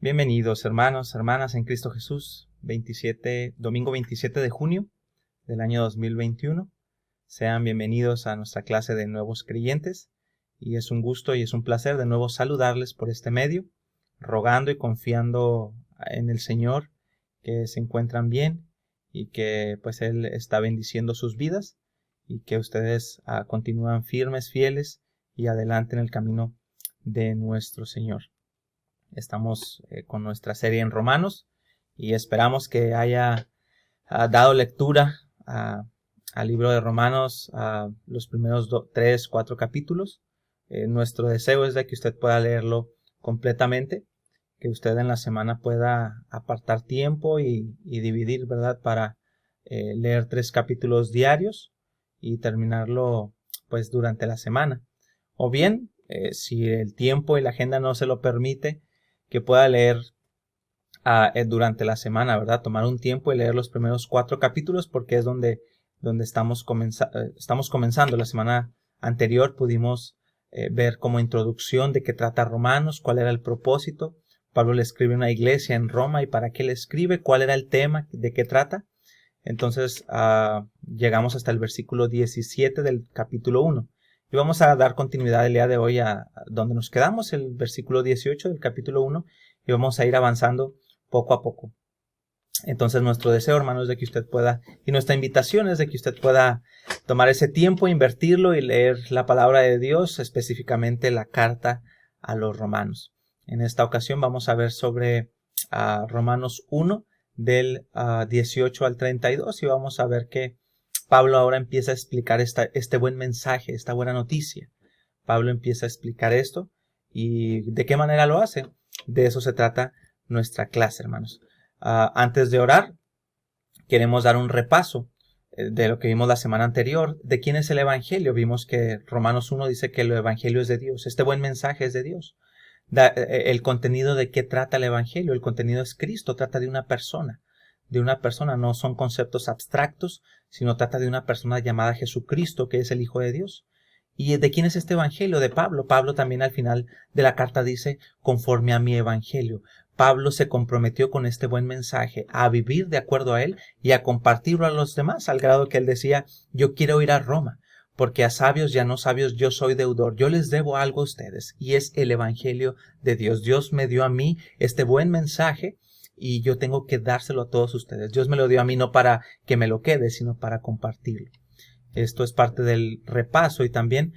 Bienvenidos hermanos, hermanas en Cristo Jesús, domingo 27 de junio del año 2021. Sean bienvenidos a nuestra clase de nuevos creyentes y es un gusto y es un placer de nuevo saludarles por este medio, rogando y confiando en el Señor que se encuentran bien y que pues Él está bendiciendo sus vidas y que ustedes continúan firmes, fieles y adelante en el camino de nuestro Señor. Estamos con nuestra serie en Romanos y esperamos que haya dado lectura al libro de Romanos, los primeros 3, 4 capítulos. Nuestro deseo es de que usted pueda leerlo completamente, que usted en la semana pueda apartar tiempo y dividir, ¿verdad?, para leer 3 capítulos diarios y terminarlo pues durante la semana. O bien, si el tiempo y la agenda no se lo permite, que pueda leer durante la semana, ¿verdad? Tomar un tiempo y leer los primeros 4 capítulos porque es donde estamos comenzando. La semana anterior pudimos ver como introducción de qué trata Romanos, cuál era el propósito. Pablo le escribe a una iglesia en Roma y para qué le escribe, cuál era el tema, de qué trata. Entonces llegamos hasta el versículo 17 del capítulo 1. Y vamos a dar continuidad el día de hoy a donde nos quedamos, el versículo 18 del capítulo 1, y vamos a ir avanzando poco a poco. Entonces nuestro deseo, hermanos, es de que usted pueda, y nuestra invitación es de que usted pueda tomar ese tiempo, invertirlo y leer la palabra de Dios, específicamente la carta a los romanos. En esta ocasión vamos a ver sobre Romanos 1, del 18 al 32, y vamos a ver que Pablo ahora empieza a explicar este buen mensaje, esta buena noticia. Pablo empieza a explicar esto y ¿de qué manera lo hace? De eso se trata nuestra clase, hermanos. Antes de orar, queremos dar un repaso de lo que vimos la semana anterior. ¿De quién es el Evangelio? Vimos que Romanos 1 dice que el Evangelio es de Dios. Este buen mensaje es de Dios. El contenido de qué trata el Evangelio. El contenido es Cristo, trata de una persona. No son conceptos abstractos, sino trata de una persona llamada Jesucristo, que es el Hijo de Dios. ¿Y de quién es este evangelio? De Pablo. Pablo también al final de la carta dice, conforme a mi evangelio. Pablo se comprometió con este buen mensaje a vivir de acuerdo a él y a compartirlo a los demás, al grado que él decía, yo quiero ir a Roma, porque a sabios y a no sabios yo soy deudor, yo les debo algo a ustedes, y es el evangelio de Dios. Dios me dio a mí este buen mensaje y yo tengo que dárselo a todos ustedes. Dios me lo dio a mí no para que me lo quede, sino para compartirlo. Esto es parte del repaso y también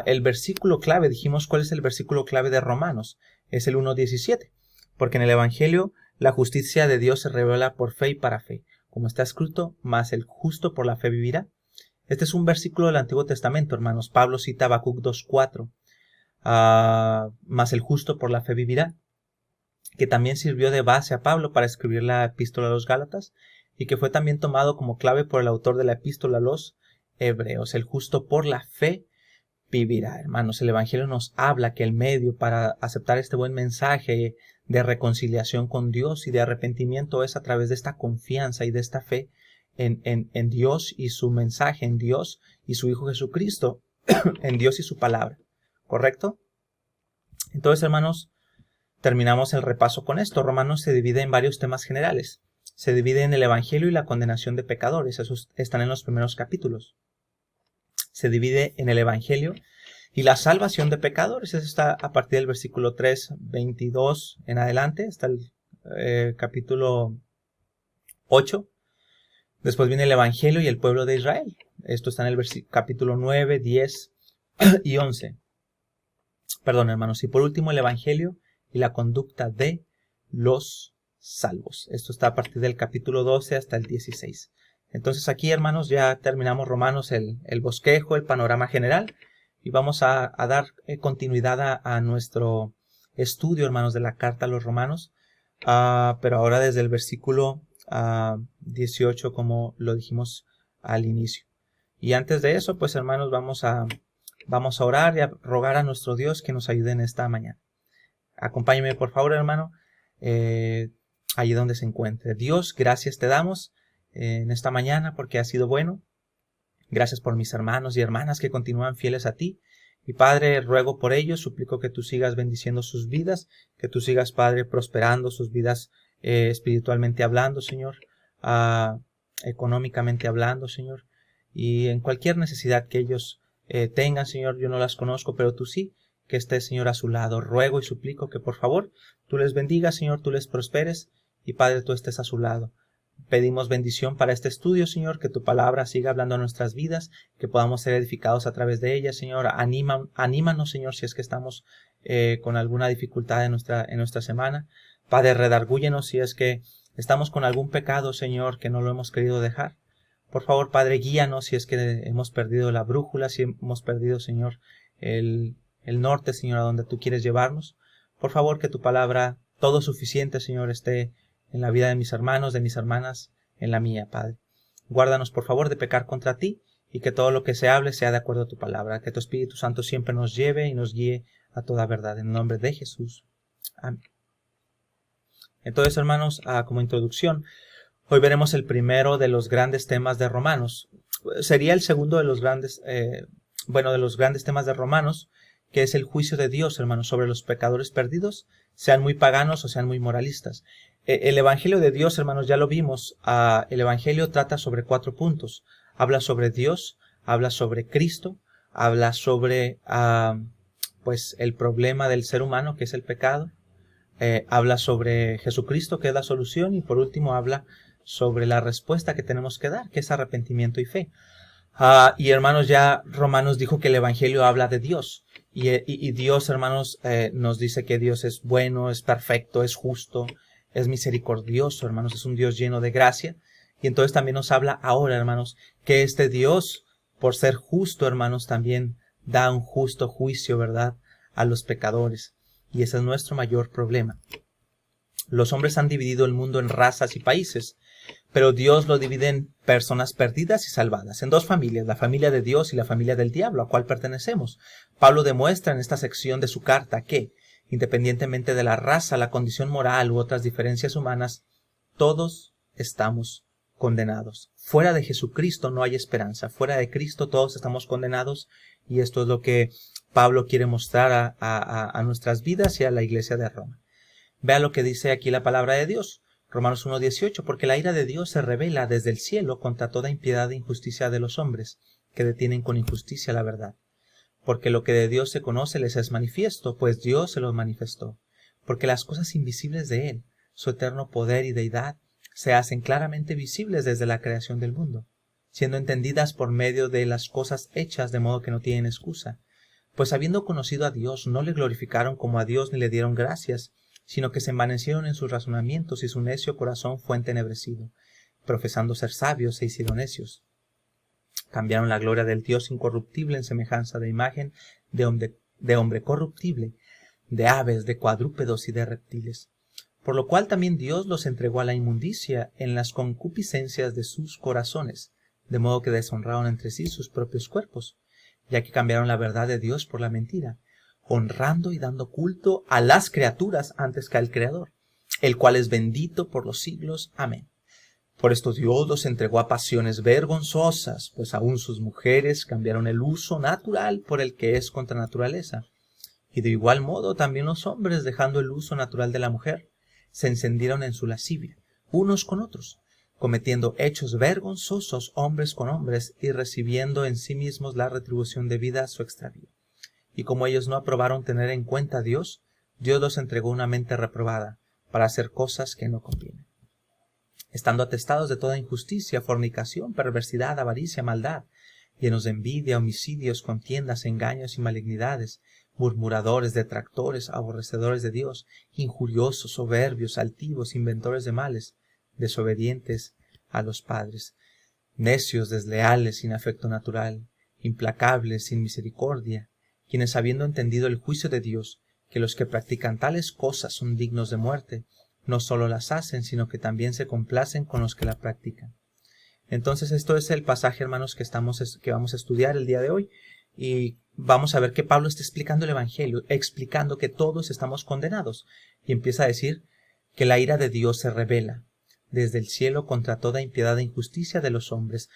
el versículo clave. Dijimos cuál es el versículo clave de Romanos. Es el 1:17. Porque en el Evangelio la justicia de Dios se revela por fe y para fe. Como está escrito, mas el justo por la fe vivirá. Este es un versículo del Antiguo Testamento, hermanos. Pablo cita Habacuc 2:4. Mas el justo por la fe vivirá, que también sirvió de base a Pablo para escribir la epístola a los Gálatas y que fue también tomado como clave por el autor de la epístola a los Hebreos. El justo por la fe vivirá. Hermanos, el Evangelio nos habla que el medio para aceptar este buen mensaje de reconciliación con Dios y de arrepentimiento es a través de esta confianza y de esta fe en Dios y su mensaje, en Dios y su Hijo Jesucristo, en Dios y su palabra. ¿Correcto? Entonces, hermanos, terminamos el repaso con esto. Romanos se divide en varios temas generales. Se divide en el Evangelio y la condenación de pecadores. Esos están en los primeros capítulos. Se divide en el Evangelio y la salvación de pecadores. Eso está a partir del versículo 3, 22 en adelante. Está el capítulo 8. Después viene el Evangelio y el pueblo de Israel. Esto está en el capítulo 9, 10 y 11. Perdón, hermanos. Y por último el Evangelio y la conducta de los salvos. Esto está a partir del capítulo 12 hasta el 16. Entonces aquí, hermanos, ya terminamos Romanos, el bosquejo, el panorama general, y vamos a dar continuidad a nuestro estudio, hermanos, de la carta a los romanos, pero ahora desde el versículo 18, como lo dijimos al inicio. Y antes de eso, pues, hermanos, vamos a orar y a rogar a nuestro Dios que nos ayude en esta mañana. Acompáñeme, por favor, hermano, allí donde se encuentre. Dios, gracias te damos en esta mañana porque has sido bueno. Gracias por mis hermanos y hermanas que continúan fieles a ti. Y Padre, ruego por ellos, suplico que tú sigas bendiciendo sus vidas, que tú sigas, Padre, prosperando sus vidas espiritualmente hablando, Señor, económicamente hablando, Señor, y en cualquier necesidad que ellos tengan, Señor, yo no las conozco, pero tú sí, que estés, Señor, a su lado. Ruego y suplico que por favor tú les bendigas, Señor, tú les prosperes y Padre, tú estés a su lado. Pedimos bendición para este estudio, Señor, que tu palabra siga hablando a nuestras vidas, que podamos ser edificados a través de ella, Señor. Anímanos, Señor, si es que estamos con alguna dificultad en nuestra semana. Padre, redargúyenos si es que estamos con algún pecado, Señor, que no lo hemos querido dejar. Por favor, Padre, guíanos si es que hemos perdido la brújula, si hemos perdido, Señor, el norte, Señor, a donde tú quieres llevarnos. Por favor, que tu palabra, todo suficiente, Señor, esté en la vida de mis hermanos, de mis hermanas, en la mía, Padre. Guárdanos, por favor, de pecar contra ti y que todo lo que se hable sea de acuerdo a tu palabra. Que tu Espíritu Santo siempre nos lleve y nos guíe a toda verdad. En el nombre de Jesús. Amén. Entonces, hermanos, como introducción, hoy veremos el primero de los grandes temas de Romanos. Sería el segundo de los grandes, de los grandes temas de Romanos, que es el juicio de Dios, hermanos, sobre los pecadores perdidos, sean muy paganos o sean muy moralistas. El Evangelio de Dios, hermanos, ya lo vimos. El Evangelio trata sobre 4 puntos. Habla sobre Dios, habla sobre Cristo, habla sobre el problema del ser humano, que es el pecado. Habla sobre Jesucristo, que es la solución, y por último habla sobre la respuesta que tenemos que dar, que es arrepentimiento y fe. Y hermanos, ya Romanos dijo que el Evangelio habla de Dios. Y Dios, hermanos, nos dice que Dios es bueno, es perfecto, es justo, es misericordioso, hermanos, es un Dios lleno de gracia. Y entonces también nos habla ahora, hermanos, que este Dios, por ser justo, hermanos, también da un justo juicio, ¿verdad?, a los pecadores. Y ese es nuestro mayor problema. Los hombres han dividido el mundo en razas y países, pero Dios lo divide en personas perdidas y salvadas, en 2 familias, la familia de Dios y la familia del diablo, a cual pertenecemos. Pablo demuestra en esta sección de su carta que, independientemente de la raza, la condición moral u otras diferencias humanas, todos estamos condenados. Fuera de Jesucristo no hay esperanza. Fuera de Cristo todos estamos condenados, y esto es lo que Pablo quiere mostrar a nuestras vidas y a la iglesia de Roma. Vea lo que dice aquí la palabra de Dios. Romanos 1:18, porque la ira de Dios se revela desde el cielo contra toda impiedad e injusticia de los hombres, que detienen con injusticia la verdad. Porque lo que de Dios se conoce les es manifiesto, pues Dios se lo manifestó. Porque las cosas invisibles de Él, su eterno poder y deidad, se hacen claramente visibles desde la creación del mundo, siendo entendidas por medio de las cosas hechas, de modo que no tienen excusa. Pues habiendo conocido a Dios, no le glorificaron como a Dios ni le dieron gracias, sino que se envanecieron en sus razonamientos y su necio corazón fue entenebrecido. Profesando ser sabios, se hicieron necios. Cambiaron la gloria del Dios incorruptible en semejanza de imagen de hombre corruptible, de aves, de cuadrúpedos y de reptiles. Por lo cual también Dios los entregó a la inmundicia en las concupiscencias de sus corazones, de modo que deshonraron entre sí sus propios cuerpos, ya que cambiaron la verdad de Dios por la mentira, honrando y dando culto a las criaturas antes que al Creador, el cual es bendito por los siglos. Amén. Por esto Dios los entregó a pasiones vergonzosas, pues aún sus mujeres cambiaron el uso natural por el que es contra naturaleza. Y de igual modo también los hombres, dejando el uso natural de la mujer, se encendieron en su lascivia, unos con otros, cometiendo hechos vergonzosos hombres con hombres y recibiendo en sí mismos la retribución debida a su extravío. Y como ellos no aprobaron tener en cuenta a Dios, Dios los entregó una mente reprobada para hacer cosas que no convienen, estando atestados de toda injusticia, fornicación, perversidad, avaricia, maldad, llenos de envidia, homicidios, contiendas, engaños y malignidades, murmuradores, detractores, aborrecedores de Dios, injuriosos, soberbios, altivos, inventores de males, desobedientes a los padres, necios, desleales, sin afecto natural, implacables, sin misericordia, quienes habiendo entendido el juicio de Dios, que los que practican tales cosas son dignos de muerte, no solo las hacen, sino que también se complacen con los que la practican. Entonces esto es el pasaje, hermanos, que vamos a estudiar el día de hoy, y vamos a ver que Pablo está explicando el Evangelio, explicando que todos estamos condenados, y empieza a decir que la ira de Dios se revela desde el cielo contra toda impiedad e injusticia de los hombres,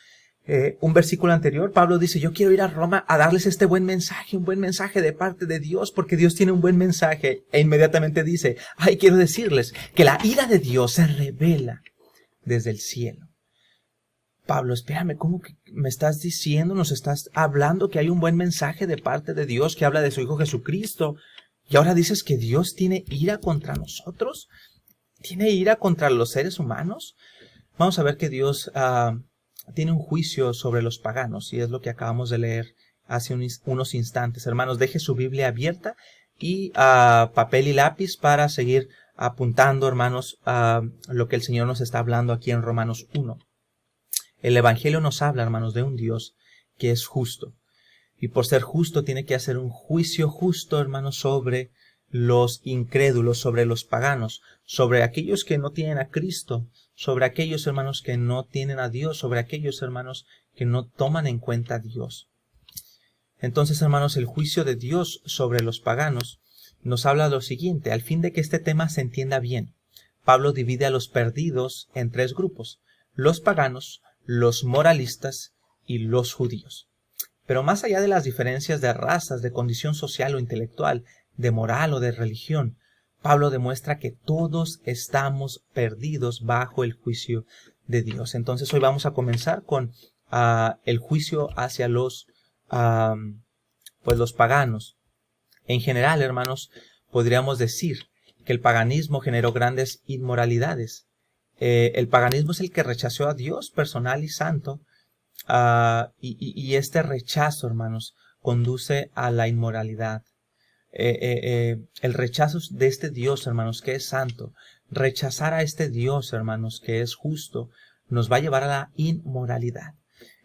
Un versículo anterior, Pablo dice, yo quiero ir a Roma a darles este buen mensaje, un buen mensaje de parte de Dios, porque Dios tiene un buen mensaje. E inmediatamente dice, quiero decirles que la ira de Dios se revela desde el cielo. Pablo, espérame, ¿cómo que me estás diciendo, nos estás hablando que hay un buen mensaje de parte de Dios que habla de su Hijo Jesucristo? Y ahora dices que Dios tiene ira contra nosotros, tiene ira contra los seres humanos. Vamos a ver que Dios tiene un juicio sobre los paganos, y es lo que acabamos de leer hace unos instantes. Hermanos, deje su Biblia abierta y papel y lápiz para seguir apuntando, hermanos, lo que el Señor nos está hablando aquí en Romanos 1. El Evangelio nos habla, hermanos, de un Dios que es justo. Y por ser justo tiene que hacer un juicio justo, hermanos, sobre los incrédulos, sobre los paganos, sobre aquellos que no tienen a Cristo, sobre aquellos, hermanos, que no tienen a Dios, sobre aquellos, hermanos, que no toman en cuenta a Dios. Entonces, hermanos, el juicio de Dios sobre los paganos nos habla de lo siguiente. Al fin de que este tema se entienda bien, Pablo divide a los perdidos en tres grupos: los paganos, los moralistas y los judíos. Pero más allá de las diferencias de razas, de condición social o intelectual, de moral o de religión, Pablo demuestra que todos estamos perdidos bajo el juicio de Dios. Entonces hoy vamos a comenzar con el juicio hacia los paganos. En general, hermanos, podríamos decir que el paganismo generó grandes inmoralidades. El paganismo es el que rechazó a Dios personal y santo, y este rechazo, hermanos, conduce a la inmoralidad. El rechazo de este Dios, hermanos, que es santo, rechazar a este Dios, hermanos, que es justo, nos va a llevar a la inmoralidad.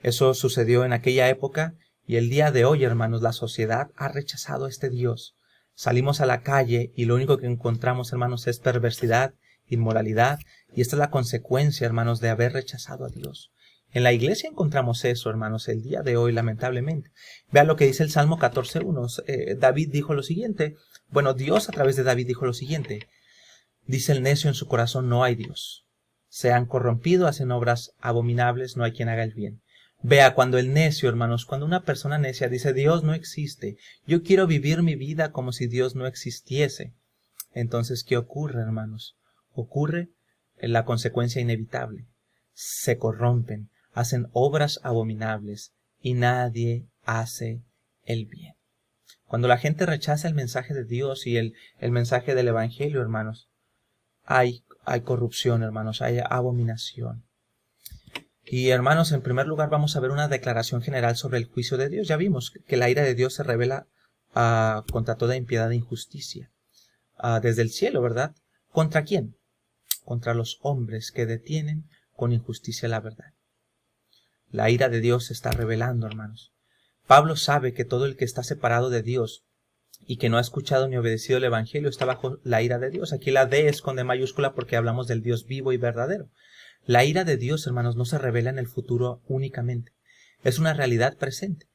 Eso sucedió en aquella época, y el día de hoy, hermanos, la sociedad ha rechazado a este Dios. Salimos a la calle y lo único que encontramos, hermanos, es perversidad, inmoralidad, y esta es la consecuencia, hermanos, de haber rechazado a Dios. En la iglesia encontramos eso, hermanos, el día de hoy, lamentablemente. Vean lo que dice el Salmo 14:1. David dijo lo siguiente. Bueno, Dios a través de David dijo lo siguiente. Dice el necio en su corazón, no hay Dios. Se han corrompido, hacen obras abominables, no hay quien haga el bien. Vea, cuando el necio, hermanos, cuando una persona necia dice, Dios no existe, yo quiero vivir mi vida como si Dios no existiese. Entonces, ¿qué ocurre, hermanos? Ocurre la consecuencia inevitable. Se corrompen, hacen obras abominables y nadie hace el bien. Cuando la gente rechaza el mensaje de Dios y el mensaje del Evangelio, hermanos, hay corrupción, hermanos, hay abominación. Y hermanos, en primer lugar vamos a ver una declaración general sobre el juicio de Dios. Ya vimos que la ira de Dios se revela contra toda impiedad e injusticia. Desde el cielo, ¿verdad? ¿Contra quién? Contra los hombres que detienen con injusticia la verdad. La ira de Dios se está revelando, hermanos. Pablo sabe que todo el que está separado de Dios y que no ha escuchado ni obedecido el Evangelio está bajo la ira de Dios. Aquí la D es con D mayúscula porque hablamos del Dios vivo y verdadero. La ira de Dios, hermanos, no se revela en el futuro únicamente. Es una realidad presente.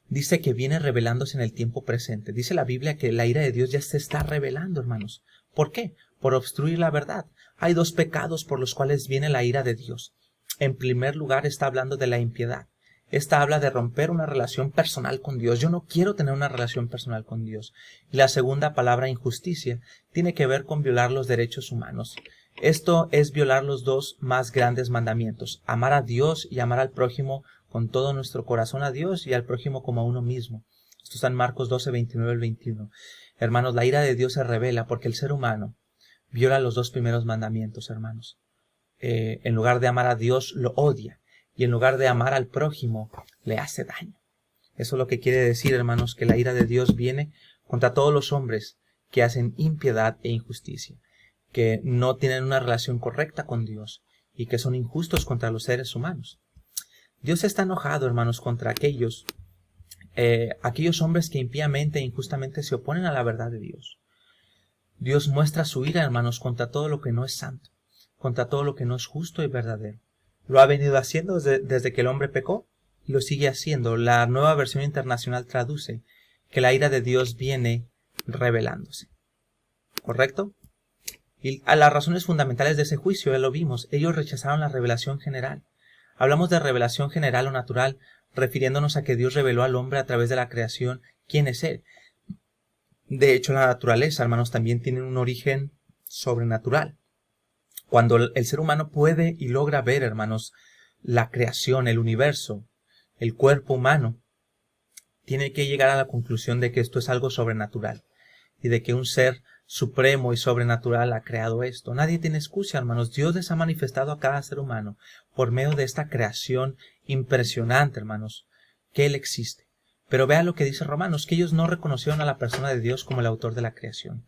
Dice que viene revelándose en el tiempo presente. Dice la Biblia que la ira de Dios ya se está revelando, hermanos. ¿Por qué? Por obstruir la verdad. Hay dos pecados por los cuales viene la ira de Dios. En primer lugar está hablando de la impiedad. Esta habla de romper una relación personal con Dios. Yo no quiero tener una relación personal con Dios. Y la segunda palabra, injusticia, tiene que ver con violar los derechos humanos. Esto es violar los dos más grandes mandamientos: amar a Dios y amar al prójimo con todo nuestro corazón, a Dios y al prójimo como a uno mismo. Esto está en Marcos 12, 29 al 21. Hermanos, la ira de Dios se revela porque el ser humano viola los dos primeros mandamientos, hermanos. En lugar de amar a Dios, lo odia. Y en lugar de amar al prójimo, le hace daño. Eso es lo que quiere decir, hermanos, que la ira de Dios viene contra todos los hombres que hacen impiedad e injusticia, que no tienen una relación correcta con Dios y que son injustos contra los seres humanos. Dios está enojado, hermanos, contra aquellos hombres que impíamente e injustamente se oponen a la verdad de Dios. Dios muestra su ira, hermanos, contra todo lo que no es santo, contra todo lo que no es justo y verdadero. Lo ha venido haciendo desde que el hombre pecó y lo sigue haciendo. La Nueva Versión Internacional traduce que la ira de Dios viene revelándose. ¿Correcto? Y a las razones fundamentales de ese juicio, ya lo vimos, ellos rechazaron la revelación general. Hablamos de revelación general o natural, refiriéndonos a que Dios reveló al hombre a través de la creación quién es Él. De hecho, la naturaleza, hermanos, también tiene un origen sobrenatural. Cuando el ser humano puede y logra ver, hermanos, la creación, el universo, el cuerpo humano, tiene que llegar a la conclusión de que esto es algo sobrenatural y de que un ser supremo y sobrenatural ha creado esto. Nadie tiene excusa, hermanos. Dios les ha manifestado a cada ser humano por medio de esta creación impresionante, hermanos, que Él existe. Pero vea lo que dice Romanos, que ellos no reconocieron a la persona de Dios como el autor de la creación.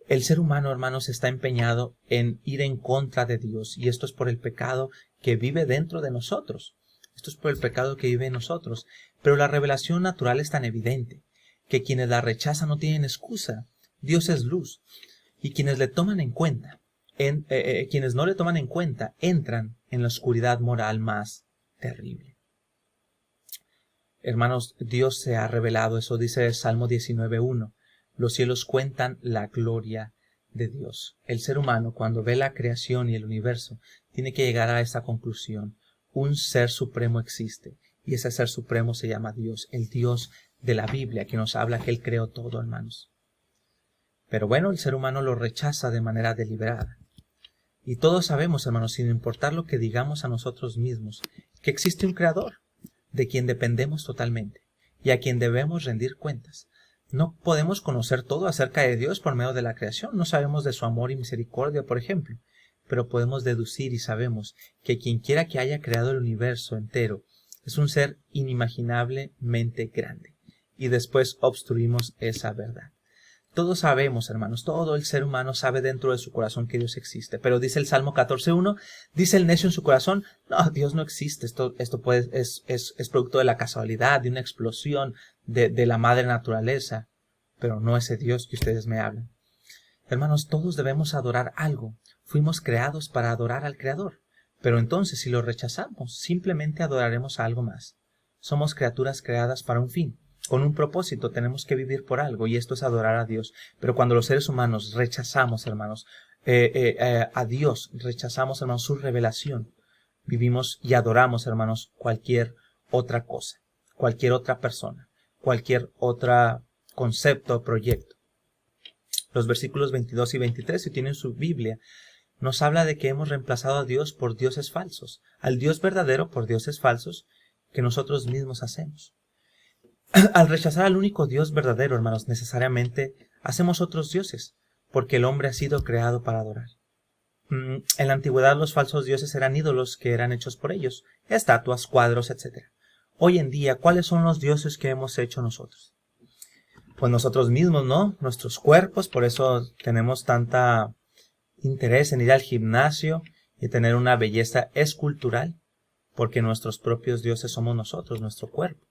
El ser humano, hermanos, está empeñado en ir en contra de Dios, y esto es por el pecado que vive dentro de nosotros. Esto es por el pecado que vive en nosotros. Pero la revelación natural es tan evidente que quienes la rechazan no tienen excusa. Dios es luz, y quienes le toman en cuenta, quienes no le toman en cuenta, entran en la oscuridad moral más terrible. Hermanos, Dios se ha revelado, eso dice el Salmo 19:1. Los cielos cuentan la gloria de Dios. El ser humano, cuando ve la creación y el universo, tiene que llegar a esta conclusión. Un ser supremo existe, y ese ser supremo se llama Dios, el Dios de la Biblia, que nos habla que Él creó todo, hermanos. Pero bueno, el ser humano lo rechaza de manera deliberada. Y todos sabemos, hermanos, sin importar lo que digamos a nosotros mismos, que existe un Creador, de quien dependemos totalmente, y a quien debemos rendir cuentas. No podemos conocer todo acerca de Dios por medio de la creación. No sabemos de su amor y misericordia, por ejemplo, pero podemos deducir y sabemos que quien quiera que haya creado el universo entero es un ser inimaginablemente grande. Y después obstruimos esa verdad. Todos sabemos, hermanos, todo el ser humano sabe dentro de su corazón que Dios existe. Pero dice el Salmo 14:1, dice el necio en su corazón, no, Dios no existe. Esto es producto de la casualidad, de una explosión de la madre naturaleza. Pero no ese Dios que ustedes me hablan. Hermanos, todos debemos adorar algo. Fuimos creados para adorar al Creador. Pero entonces, si lo rechazamos, simplemente adoraremos a algo más. Somos criaturas creadas para un fin. Con un propósito, tenemos que vivir por algo, y esto es adorar a Dios. Pero cuando los seres humanos rechazamos, hermanos, a Dios, rechazamos, hermanos, su revelación, vivimos y adoramos, hermanos, cualquier otra cosa, cualquier otra persona, cualquier otro concepto o proyecto. Los versículos 22 y 23, si tienen su Biblia, nos habla de que hemos reemplazado a Dios por dioses falsos, al Dios verdadero por dioses falsos que nosotros mismos hacemos. Al rechazar al único Dios verdadero, hermanos, necesariamente hacemos otros dioses, porque el hombre ha sido creado para adorar. En la antigüedad los falsos dioses eran ídolos que eran hechos por ellos, estatuas, cuadros, etc. Hoy en día, ¿cuáles son los dioses que hemos hecho nosotros? Pues nosotros mismos, ¿no? Nuestros cuerpos, por eso tenemos tanta interés en ir al gimnasio y tener una belleza escultural, porque nuestros propios dioses somos nosotros, nuestro cuerpo.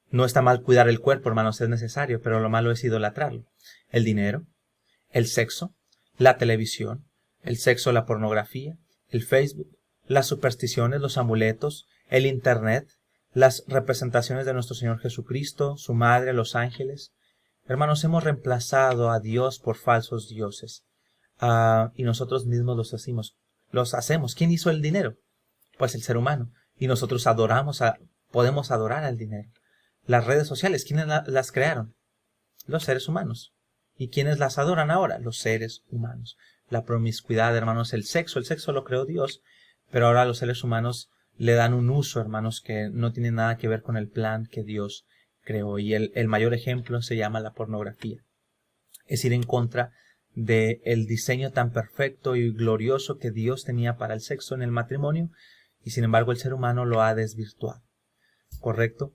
No está mal cuidar el cuerpo, hermanos, es necesario, pero lo malo es idolatrarlo. El dinero, el sexo, la televisión, el sexo, la pornografía, el Facebook, las supersticiones, los amuletos, el Internet, las representaciones de nuestro Señor Jesucristo, su madre, los ángeles. Hermanos, hemos reemplazado a Dios por falsos dioses. Y nosotros mismos los hacemos. ¿Quién hizo el dinero? Pues el ser humano. Y nosotros podemos adorar al dinero. Las redes sociales, ¿quiénes las crearon? Los seres humanos. ¿Y quiénes las adoran ahora? Los seres humanos. La promiscuidad, hermanos, el sexo lo creó Dios, pero ahora los seres humanos le dan un uso, hermanos, que no tiene nada que ver con el plan que Dios creó. Y el mayor ejemplo se llama la pornografía. Es ir en contra del diseño tan perfecto y glorioso que Dios tenía para el sexo en el matrimonio, y sin embargo el ser humano lo ha desvirtuado. ¿Correcto?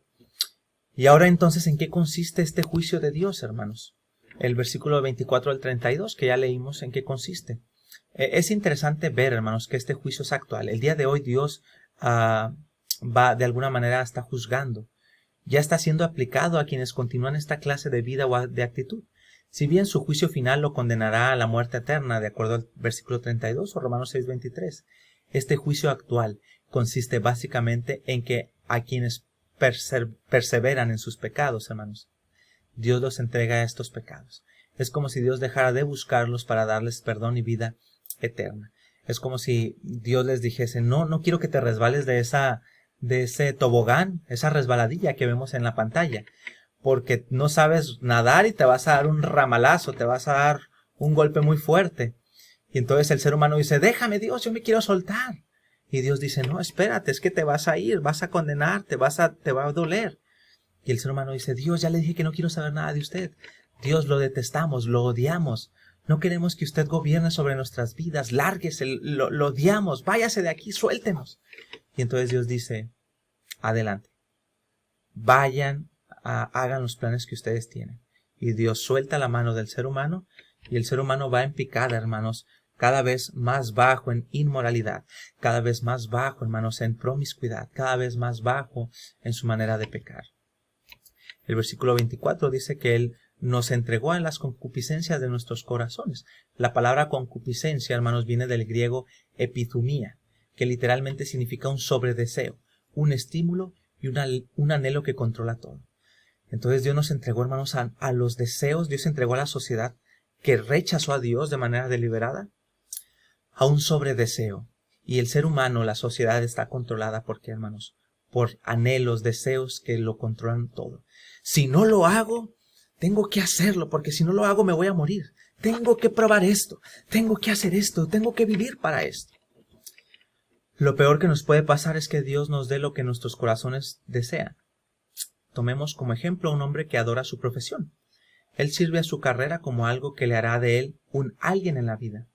Y ahora entonces, ¿en qué consiste este juicio de Dios, hermanos? El versículo 24 al 32, que ya leímos, ¿en qué consiste? Es interesante ver, hermanos, que este juicio es actual. El día de hoy Dios va de alguna manera está juzgando. Ya está siendo aplicado a quienes continúan esta clase de vida o de actitud. Si bien su juicio final lo condenará a la muerte eterna, de acuerdo al versículo 32 o Romanos 6:23, este juicio actual consiste básicamente en que a quienes perseveran en sus pecados, hermanos, Dios los entrega a estos pecados. Es como si Dios dejara de buscarlos para darles perdón y vida eterna. Es como si Dios les dijese, no quiero que te resbales de ese tobogán, esa resbaladilla que vemos en la pantalla, porque no sabes nadar y te vas a dar un ramalazo, te vas a dar un golpe muy fuerte. Y entonces el ser humano dice, déjame Dios, yo me quiero soltar. Y Dios dice, no, espérate, es que te vas a ir, vas a condenarte, te va a doler. Y el ser humano dice, Dios, ya le dije que no quiero saber nada de usted. Dios, lo detestamos, lo odiamos. No queremos que usted gobierne sobre nuestras vidas. Lárguese, lo odiamos, váyase de aquí, suéltenos. Y entonces Dios dice, adelante. Vayan, hagan los planes que ustedes tienen. Y Dios suelta la mano del ser humano y el ser humano va en picada, hermanos, cada vez más bajo en inmoralidad, cada vez más bajo, hermanos, en promiscuidad, cada vez más bajo en su manera de pecar. El versículo 24 dice que Él nos entregó en las concupiscencias de nuestros corazones. La palabra concupiscencia, hermanos, viene del griego epithumía, que literalmente significa un sobredeseo, un estímulo y un anhelo que controla todo. Entonces Dios nos entregó, hermanos, a los deseos, Dios entregó a la sociedad que rechazó a Dios de manera deliberada, a un sobredeseo. Y el ser humano, la sociedad está controlada, ¿por qué, hermanos? Por anhelos, deseos que lo controlan todo. Si no lo hago, tengo que hacerlo, porque si no lo hago me voy a morir. Tengo que probar esto, tengo que hacer esto, tengo que vivir para esto. Lo peor que nos puede pasar es que Dios nos dé lo que nuestros corazones desean. Tomemos como ejemplo a un hombre que adora su profesión. Él sirve a su carrera como algo que le hará de él un alguien en la vida.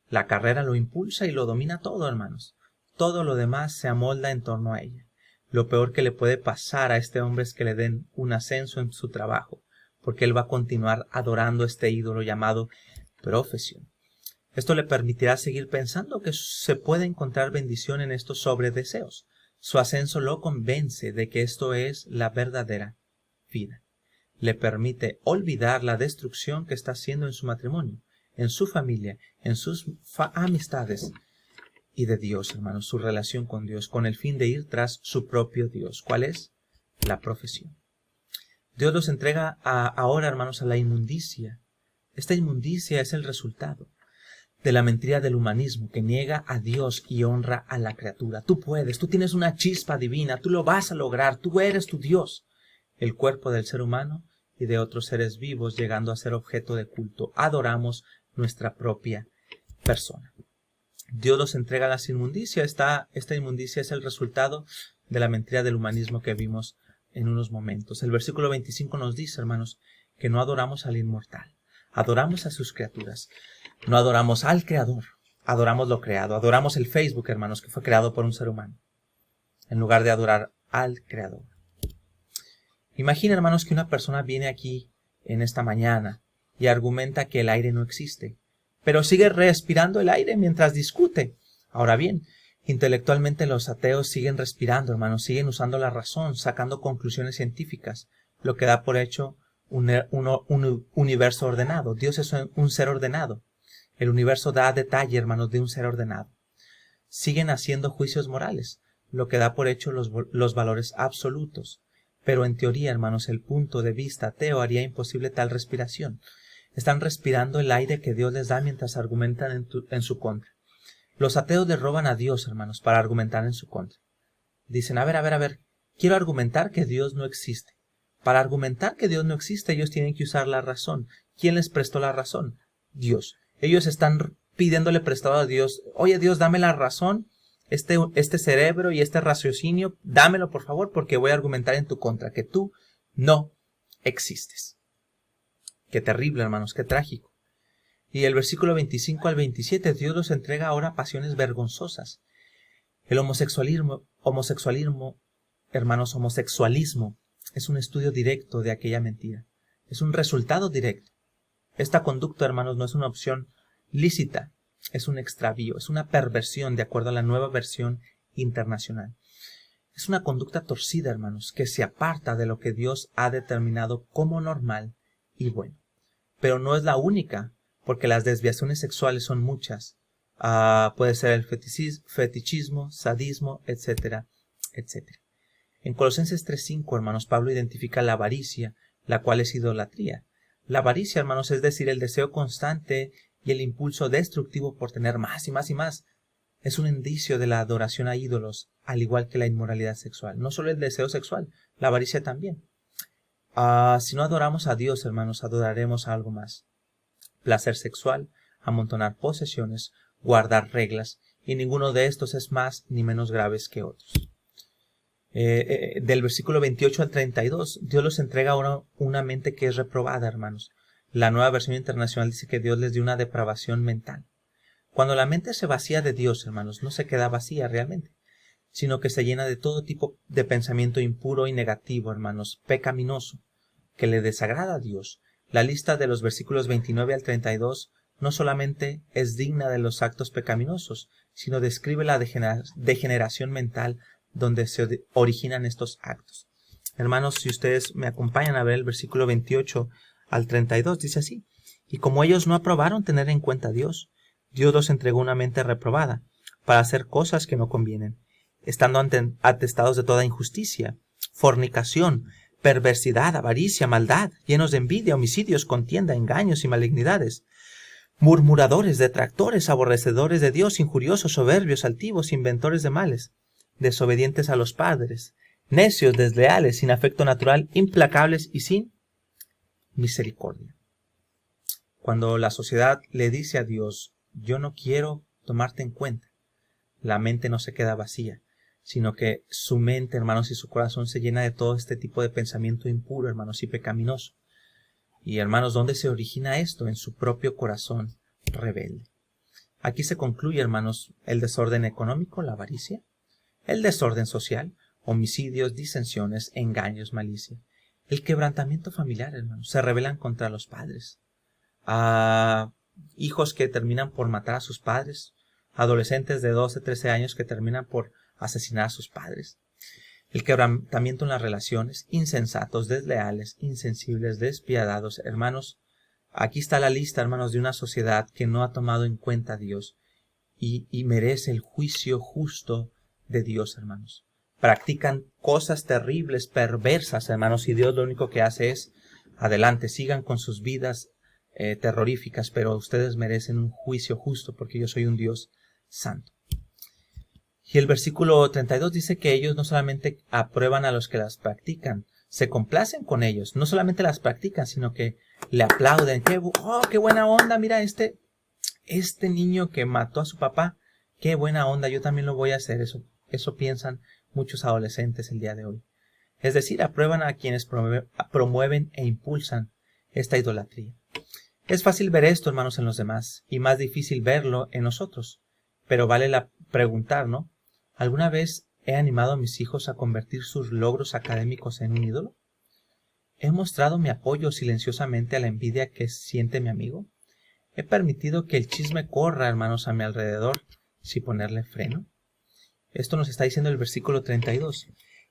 La carrera lo impulsa y lo domina todo, hermanos. Todo lo demás se amolda en torno a ella. Lo peor que le puede pasar a este hombre es que le den un ascenso en su trabajo, porque él va a continuar adorando este ídolo llamado profesión. Esto le permitirá seguir pensando que se puede encontrar bendición en estos sobredeseos. Su ascenso lo convence de que esto es la verdadera vida. Le permite olvidar la destrucción que está haciendo en su matrimonio, en su familia, en sus amistades y de Dios, hermanos, su relación con Dios, con el fin de ir tras su propio Dios. ¿Cuál es? La profesión. Dios los entrega ahora, hermanos, a la inmundicia. Esta inmundicia es el resultado de la mentira del humanismo que niega a Dios y honra a la criatura. Tú puedes, tú tienes una chispa divina, tú lo vas a lograr, tú eres tu Dios. El cuerpo del ser humano y de otros seres vivos llegando a ser objeto de culto. Adoramos nuestra propia persona. Dios los entrega a las inmundicias. Esta inmundicia es el resultado de la mentira del humanismo que vimos en unos momentos. El versículo 25 nos dice, hermanos, que no adoramos al inmortal. Adoramos a sus criaturas. No adoramos al Creador. Adoramos lo creado. Adoramos el Facebook, hermanos, que fue creado por un ser humano, en lugar de adorar al Creador. Imagina, hermanos, que una persona viene aquí en esta mañana y argumenta que el aire no existe, pero sigue respirando el aire mientras discute. Ahora bien, intelectualmente los ateos siguen respirando, hermanos, siguen usando la razón, sacando conclusiones científicas, lo que da por hecho un universo ordenado. Dios es un ser ordenado. El universo da detalle, hermanos, de un ser ordenado. Siguen haciendo juicios morales, lo que da por hecho los valores absolutos. Pero en teoría, hermanos, el punto de vista ateo haría imposible tal respiración. Están respirando el aire que Dios les da mientras argumentan en su contra. Los ateos le roban a Dios, hermanos, para argumentar en su contra. Dicen, a ver, quiero argumentar que Dios no existe. Para argumentar que Dios no existe, ellos tienen que usar la razón. ¿Quién les prestó la razón? Dios. Ellos están pidiéndole prestado a Dios. Oye, Dios, dame la razón. Este cerebro y este raciocinio, dámelo por favor, porque voy a argumentar en tu contra, que tú no existes. Qué terrible, hermanos, qué trágico. Y el versículo 25 al 27, Dios los entrega ahora a pasiones vergonzosas. El homosexualismo, hermanos, homosexualismo es un estudio directo de aquella mentira. Es un resultado directo. Esta conducta, hermanos, no es una opción lícita. Es un extravío, es una perversión de acuerdo a la nueva versión internacional. Es una conducta torcida, hermanos, que se aparta de lo que Dios ha determinado como normal y bueno. Pero no es la única, porque las desviaciones sexuales son muchas. Puede ser el fetichismo, sadismo, etcétera, etcétera. En Colosenses 3:5, hermanos, Pablo identifica la avaricia, la cual es idolatría. La avaricia, hermanos, es decir, el deseo constante y el impulso destructivo por tener más y más y más, es un indicio de la adoración a ídolos, al igual que la inmoralidad sexual. No solo el deseo sexual, la avaricia también. Si no adoramos a Dios, hermanos, adoraremos a algo más. Placer sexual, amontonar posesiones, guardar reglas, y ninguno de estos es más ni menos graves que otros. Del versículo 28 al 32, Dios los entrega a una mente que es reprobada, hermanos. La Nueva Versión Internacional dice que Dios les dio una depravación mental. Cuando la mente se vacía de Dios, hermanos, no se queda vacía realmente, sino que se llena de todo tipo de pensamiento impuro y negativo, hermanos, pecaminoso, que le desagrada a Dios. La lista de los versículos 29 al 32 no solamente es digna de los actos pecaminosos, sino describe la degeneración mental donde se originan estos actos. Hermanos, si ustedes me acompañan a ver el versículo 28 al 32, dice así: y como ellos no aprobaron tener en cuenta a Dios, Dios los entregó una mente reprobada para hacer cosas que no convienen, estando atestados de toda injusticia, fornicación, perversidad, avaricia, maldad, llenos de envidia, homicidios, contienda, engaños y malignidades, murmuradores, detractores, aborrecedores de Dios, injuriosos, soberbios, altivos, inventores de males, desobedientes a los padres, necios, desleales, sin afecto natural, implacables y sin misericordia. Cuando la sociedad le dice a Dios, yo no quiero tomarte en cuenta, la mente no se queda vacía, sino que su mente, hermanos, y su corazón se llena de todo este tipo de pensamiento impuro, hermanos, y pecaminoso. Y hermanos, ¿dónde se origina esto? En su propio corazón rebelde. Aquí se concluye, hermanos, el desorden económico, la avaricia, el desorden social, homicidios, disensiones, engaños, malicia, el quebrantamiento familiar, hermanos, se rebelan contra los padres, hijos que terminan por matar a sus padres, adolescentes de 12, 13 años que terminan por asesinar a sus padres, el quebrantamiento en las relaciones, insensatos, desleales, insensibles, despiadados. Hermanos, aquí está la lista, hermanos, de una sociedad que no ha tomado en cuenta a Dios y merece el juicio justo de Dios, hermanos. Practican cosas terribles, perversas, hermanos, y Dios lo único que hace es, adelante, sigan con sus vidas terroríficas, pero ustedes merecen un juicio justo porque yo soy un Dios santo. Y el versículo 32 dice que ellos no solamente aprueban a los que las practican, se complacen con ellos, no solamente las practican, sino que le aplauden. ¡Qué buena onda! Mira este niño que mató a su papá, qué buena onda, yo también lo voy a hacer. Eso piensan muchos adolescentes el día de hoy. Es decir, aprueban a quienes promueven e impulsan esta idolatría. Es fácil ver esto, hermanos, en los demás, y más difícil verlo en nosotros. Pero vale preguntar, ¿no? ¿Alguna vez he animado a mis hijos a convertir sus logros académicos en un ídolo? ¿He mostrado mi apoyo silenciosamente a la envidia que siente mi amigo? ¿He permitido que el chisme corra, hermanos, a mi alrededor sin ponerle freno? Esto nos está diciendo el versículo 32.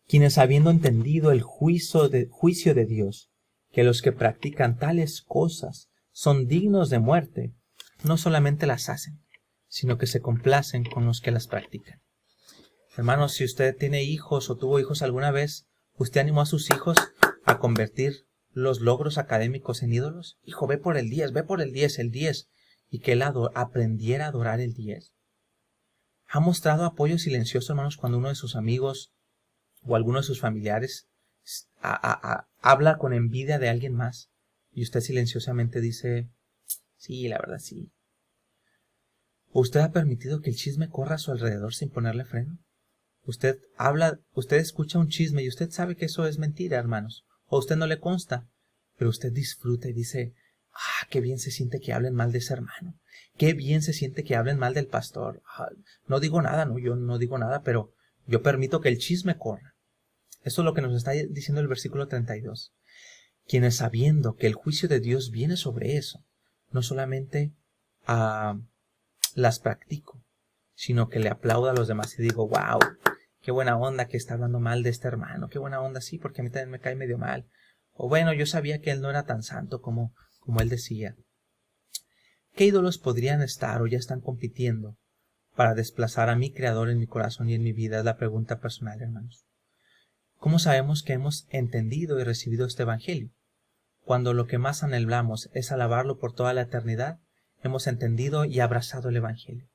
Quienes habiendo entendido el juicio de Dios, que los que practican tales cosas son dignos de muerte, no solamente las hacen, sino que se complacen con los que las practican. Hermanos, si usted tiene hijos o tuvo hijos alguna vez, ¿usted animó a sus hijos a convertir los logros académicos en ídolos? Hijo, ve por el 10, el 10, y que él aprendiera a adorar el 10. ¿Ha mostrado apoyo silencioso, hermanos, cuando uno de sus amigos o alguno de sus familiares habla con envidia de alguien más y usted silenciosamente dice, sí, la verdad sí? ¿O usted ha permitido que el chisme corra a su alrededor sin ponerle freno? Usted escucha un chisme y usted sabe que eso es mentira, hermanos, o a usted no le consta, pero usted disfruta y dice, qué bien se siente que hablen mal de ese hermano, qué bien se siente que hablen mal del pastor. No digo nada, yo no digo nada, pero yo permito que el chisme corra. Eso es lo que nos está diciendo el versículo 32. Quienes sabiendo que el juicio de Dios viene sobre eso, no solamente las practico, sino que le aplaudo a los demás y digo, wow, qué buena onda que está hablando mal de este hermano, qué buena onda, sí, porque a mí también me cae medio mal. O bueno, yo sabía que él no era tan santo como él decía. ¿Qué ídolos podrían estar o ya están compitiendo para desplazar a mi Creador en mi corazón y en mi vida? Es la pregunta personal, hermanos. ¿Cómo sabemos que hemos entendido y recibido este evangelio? Cuando lo que más anhelamos es alabarlo por toda la eternidad, hemos entendido y abrazado el evangelio.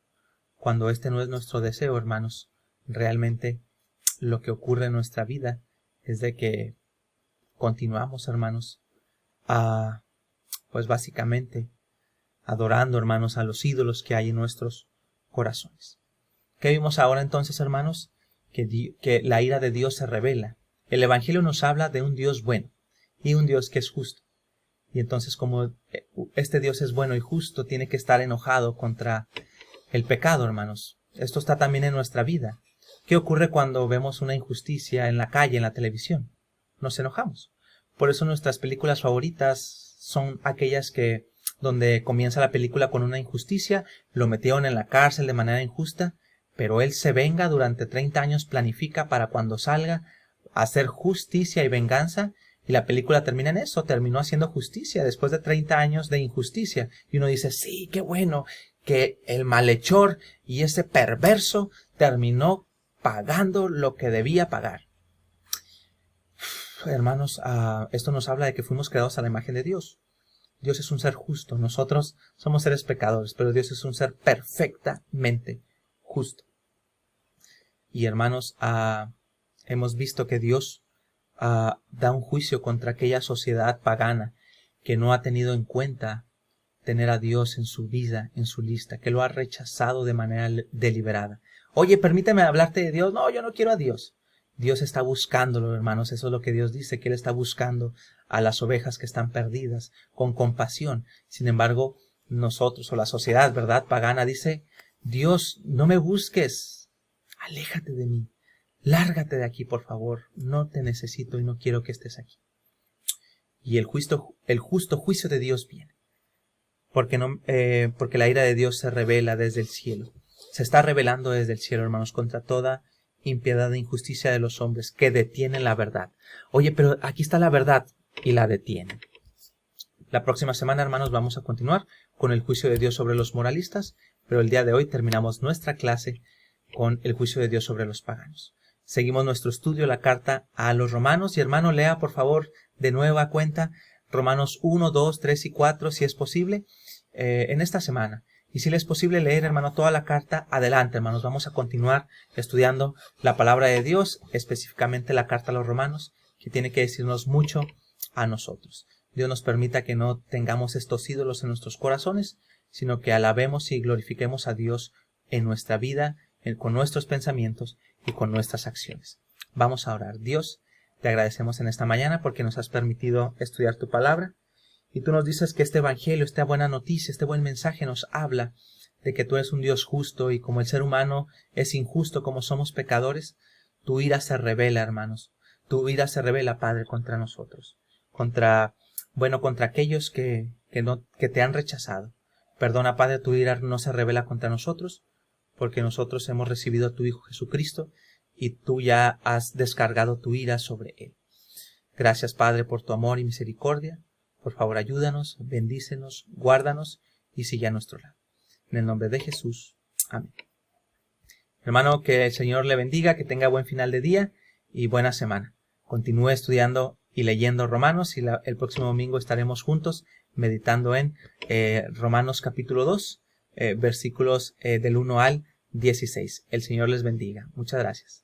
cuando este no es nuestro deseo, hermanos, realmente lo que ocurre en nuestra vida es de que continuamos, hermanos, pues básicamente adorando, hermanos, a los ídolos que hay en nuestros corazones. ¿Qué vimos ahora entonces, hermanos? Que la ira de Dios se revela. El Evangelio nos habla de un Dios bueno y un Dios que es justo. Y entonces, como este Dios es bueno y justo, tiene que estar enojado contra el pecado, hermanos. Esto está también en nuestra vida. ¿Qué ocurre cuando vemos una injusticia en la calle, en la televisión? Nos enojamos. Por eso nuestras películas favoritas son aquellas donde comienza la película con una injusticia, lo metieron en la cárcel de manera injusta, pero él se venga durante 30 años, planifica para cuando salga hacer justicia y venganza, y la película termina en eso, terminó haciendo justicia después de 30 años de injusticia. Y uno dice, sí, qué bueno, que el malhechor y ese perverso terminó pagando lo que debía pagar. Hermanos, esto nos habla de que fuimos creados a la imagen de Dios. Dios es un ser justo, nosotros somos seres pecadores, pero Dios es un ser perfectamente justo. Y hermanos, hemos visto que Dios da un juicio contra aquella sociedad pagana que no ha tenido en cuenta tener a Dios en su vida, en su lista, que lo ha rechazado de manera deliberada. Oye, permíteme hablarte de Dios. No, yo no quiero a Dios. Dios está buscándolo, hermanos. Eso es lo que Dios dice, que Él está buscando a las ovejas que están perdidas con compasión. Sin embargo, nosotros o la sociedad, ¿verdad?, pagana dice, Dios, no me busques, aléjate de mí, lárgate de aquí, por favor, no te necesito y no quiero que estés aquí. Y el justo juicio de Dios viene. Porque la ira de Dios se revela desde el cielo. Se está revelando desde el cielo, hermanos, contra toda impiedad e injusticia de los hombres que detienen la verdad. Oye, pero aquí está la verdad y la detienen. La próxima semana, hermanos, vamos a continuar con el juicio de Dios sobre los moralistas, pero el día de hoy terminamos nuestra clase con el juicio de Dios sobre los paganos. Seguimos nuestro estudio, la carta a los romanos, y hermano, lea por favor de nueva cuenta Romanos 1, 2, 3 y 4, si es posible, en esta semana. Y si le es posible leer, hermano, toda la carta, adelante, hermanos. Vamos a continuar estudiando la palabra de Dios, específicamente la carta a los romanos, que tiene que decirnos mucho a nosotros. Dios nos permita que no tengamos estos ídolos en nuestros corazones, sino que alabemos y glorifiquemos a Dios en nuestra vida, con nuestros pensamientos y con nuestras acciones. Vamos a orar. Dios, te agradecemos en esta mañana porque nos has permitido estudiar tu palabra. Y tú nos dices que este evangelio, esta buena noticia, este buen mensaje nos habla de que tú eres un Dios justo, y como el ser humano es injusto, como somos pecadores, tu ira se revela, hermanos. Tu ira se revela, Padre, contra nosotros. Contra aquellos que te han rechazado. Perdona, Padre, tu ira no se revela contra nosotros, porque nosotros hemos recibido a tu Hijo Jesucristo y tú ya has descargado tu ira sobre Él. Gracias, Padre, por tu amor y misericordia. Por favor, ayúdanos, bendícenos, guárdanos y sigue a nuestro lado. En el nombre de Jesús. Amén. Hermano, que el Señor le bendiga, que tenga buen final de día y buena semana. Continúe estudiando y leyendo Romanos, y el próximo domingo estaremos juntos meditando en Romanos capítulo 2, versículos del 1 al 16. El Señor les bendiga. Muchas gracias.